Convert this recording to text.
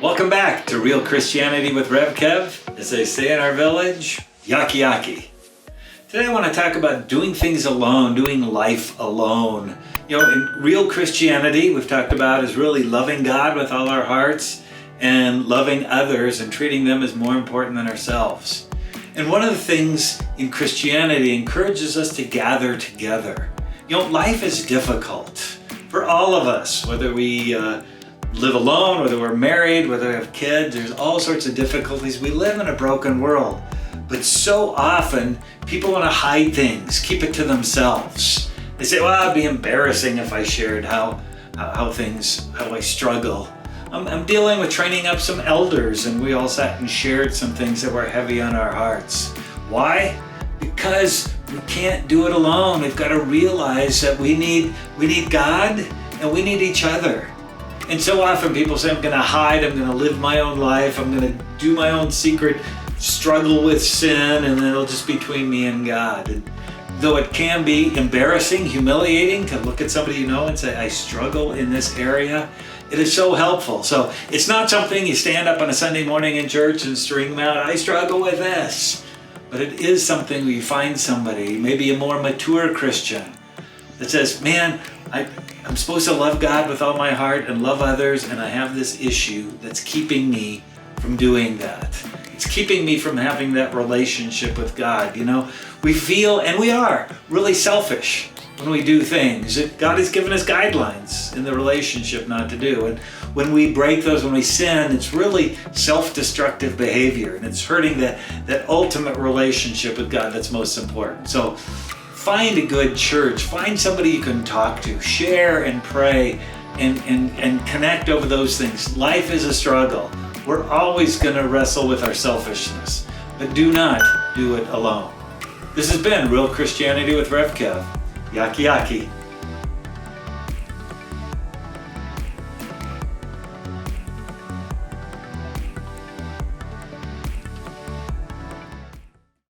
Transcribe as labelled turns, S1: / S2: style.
S1: Welcome back to Real Christianity with Rev Kev. As they say in our village, yaki yaki. Today I want to talk about doing things alone, doing life alone. You know, in real Christianity, we've talked about is really loving God with all our hearts and loving others and treating them as more important than ourselves. And one of the things in Christianity encourages us to gather together. You know, life is difficult for all of us, whether we live alone, whether we're married, whether we have kids. There's all sorts of difficulties. We live in a broken world, but so often people want to hide things, keep it to themselves. They say, well, it'd be embarrassing if I shared how I struggle. I'm dealing with training up some elders, and we all sat and shared some things that were heavy on our hearts. Why? Because we can't do it alone. We've got to realize that we need God and we need each other. And so often people say, I'm going to hide, I'm going to live my own life, I'm going to do my own secret struggle with sin, and it'll just be between me and God. And though it can be embarrassing, humiliating to look at somebody you know and say, I struggle in this area, it is so helpful. So it's not something you stand up on a Sunday morning in church and string them out, I struggle with this. But it is something where you find somebody, maybe a more mature Christian, that says, man, I'm supposed to love God with all my heart and love others, and I have this issue that's keeping me from doing that. It's keeping me from having that relationship with God. You know, we feel, and we are, really selfish when we do things that God has given us guidelines in the relationship not to do. And when we break those, when we sin, it's really self-destructive behavior, and it's hurting that ultimate relationship with God that's most important. So find a good church, find somebody you can talk to, share and pray and connect over those things. Life is a struggle. We're always going to wrestle with our selfishness, but do not do it alone. This has been Real Christianity with Rev Kev. Yaki yaki.